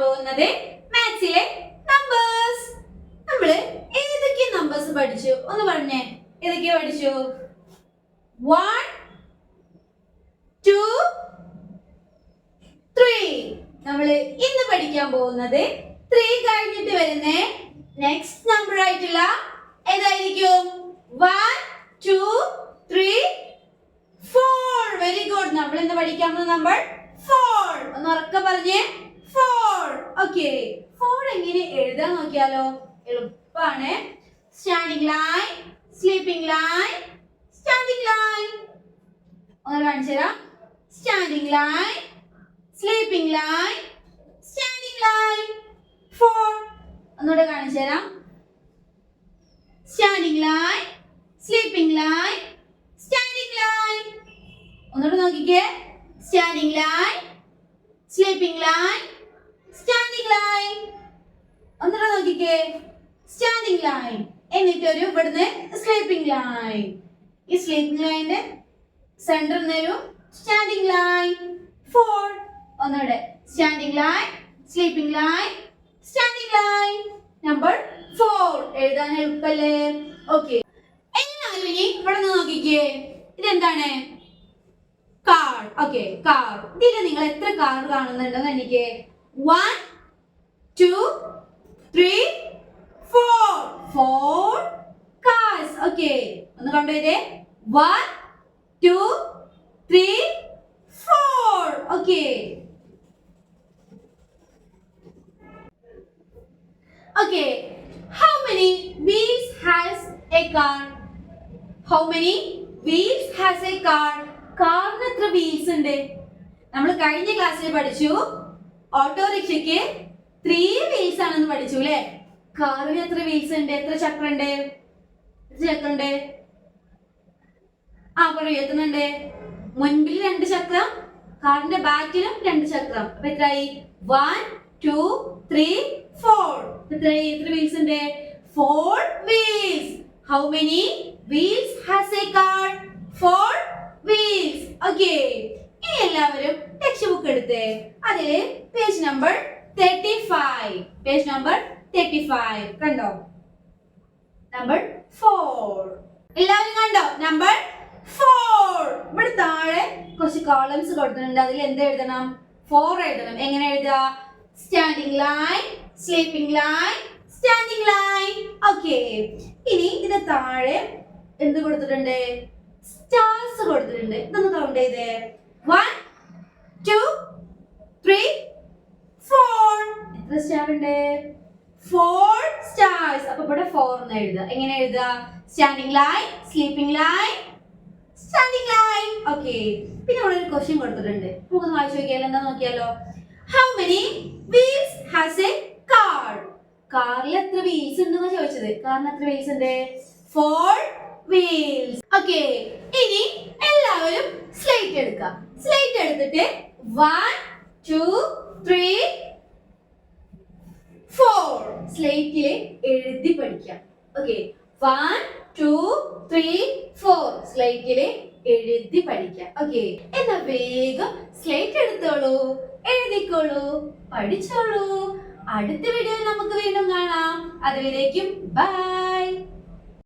പോകുന്നത് മാത്സിലെ നമ്പേഴ്സ്. നമ്മള് ഏതൊക്കെ നമ്പേഴ്സ് പഠിച്ചു ഒന്ന് പറഞ്ഞേ. ഏതൊക്കെ പഠിച്ചു? 1 2 3. നമ്മള് ഇന്ന് പഠിക്കാൻ പോകുന്നത് 3 കഴിഞ്ഞിട്ട് വരുന്ന നെക്സ്റ്റ് നമ്പർ ആയിട്ടുള്ള ഏതായിരിക്കും? 1 2 3 4. Very good. നമ്മൾ ഇന്ന് പഠിക്കാൻ പോകുന്ന നമ്പർ 4. ഒന്ന് ഉറക്കെ പറഞ്ഞേ. 4. ഓക്കേ. 4 എങ്ങനെ എഴുതാൻ നോക്കിയാലോ? എളുപ്പമാണ്. Standing line, sleeping line, standing line. ഒന്ന് കാണിച്ചു തരാം. Standing line, sleeping line, standing line. 4. ഒന്നുകൂടെ കാണിച്ചു തരാം. Standing line, sleeping line, standing line. ഒന്നുകൂടെ നോക്കിക്കേ. Standing line, sleeping line, standing line. ഒന്നുകൂടെ നോക്കിക്കേ. സ്റ്റാൻഡിംഗ് ലൈൻ എന്നിട്ടൊരു ഇവിടുന്ന് സ്ലീപ്പിംഗ് ലൈൻ. ഈ സ്ലീപ്പിംഗ് ലൈനിന്റെ സെന്ററിൽ നിന്നൊരു സ്റ്റാൻഡിംഗ് ലൈൻ. 4. ഒന്നുകൂടെ. Standing line, sleeping line, standing line. Number 4 എഴുതാൻ എളുപ്പല്ലേ? ഓക്കെ. എല്ലാവരും ഇനി ഇവിടെ നിന്ന് നോക്കിക്കേ. ഇതെന്താണ്? കാർ. Okay, car. ഇതിൽ നിങ്ങൾ എത്ര കാർ കാണുന്നുണ്ടെന്ന് എനിക്ക്? 1 2 3 4. 4 cars. ഓക്കെ, ഒന്ന് കണ്ടോ ഇത്. 1 2 3 4. Okay. Okay, how many wheels has a car? How many wheels has a car? കാറിന് എത്ര വീൽസ് ഉണ്ട്? നമ്മൾ കഴിഞ്ഞ ക്ലാസ്സിൽ പഠിച്ചു ഓട്ടോറിക്ഷയ്ക്ക് 3 വീൽസ് ആണെന്ന് പഠിച്ചു അല്ലേ? കാറിന് എത്ര വീൽസ് ഉണ്ട്? എത്ര ചക്രമുണ്ട്? ചക്രമുണ്ട്? പറയൂ, എത്രണ്ട്? മുൻപിൽ 2 ചക്രം, കാറിന്റെ ബാക്കിലും 2 ചക്രം. അപ്പൊ എത്രയായി? 1 2 3 4. എത്ര വീൽസ് ഉണ്ട്? 4 wheels. How many wheels has a car? 4 wheels. Okay. ഇനി എല്ലാവരും ടെക്സ്റ്റ് ബുക്ക് എടുത്തേ. അതില് പേജ് നമ്പർ 35. പേജ് നമ്പർ 35 കണ്ടോ? നമ്പർ 4. എല്ലാവരും കണ്ടോ? നമ്പർ 4. ഇവിടെ താഴെ കുറച്ച് കോളംസ് കൊടുത്തിട്ടുണ്ട്. അതിൽ എന്ത് എഴുതണം? 4 എഴുതണം. എങ്ങനെ എഴുതുക? Standing line, sleeping line, standing line. Okay. ഇനി ഇതിന് താഴെ എന്ത് കൊടുത്തിട്ടുണ്ട്? സ്റ്റാർസ് കൊടുത്തിട്ടുണ്ട്. ഇതൊന്ന് കൗണ്ട് ചെയ്തേ. 1 2 3 4. എത്ര സ്റ്റാർ ഉണ്ട്? 4 stars. അപ്പൊ ഇവിടെ 4 എന്ന് എഴുതുക. എങ്ങനെ എഴുതുക? Standing line, sleeping line, standing line. Okay. പിന്നെ ഇവിടെ ഒരു ക്വസ്റ്റ്യൻ കൊടുത്തിട്ടുണ്ട്. നമുക്കൊന്ന് വായിച്ചു നോക്കിയാലോ? എന്താ നോക്കിയാലോ? How many wheels has a car? കാറിൽ എത്ര വീൽസ് ഉണ്ടെന്ന് ചോദിച്ചത്. കാറിന് എത്ര വീൽസ് ഉണ്ട്? 4 wheels. ഓക്കെ. ഇനി എല്ലാവരും സ്ലേറ്റ് എടുക്കാം. സ്ലേറ്റ് എടുത്തിട്ട് 1 2 3 4 സ്ലേറ്റിൽ എഴുതി പഠിക്കാം. ഓക്കെ. 1 2 3 4 സ്ലേറ്റിൽ എഴുതി പഠിക്കാം. ഓക്കെ. എന്നാ വേഗം സ്ലേറ്റ് എടുത്തോളൂ, എഴുതിക്കോളൂ, പഠിച്ചോളൂ. അടുത്ത വീഡിയോയിൽ നമുക്ക് വീണ്ടും കാണാം. അതുവരേക്കും ബൈ.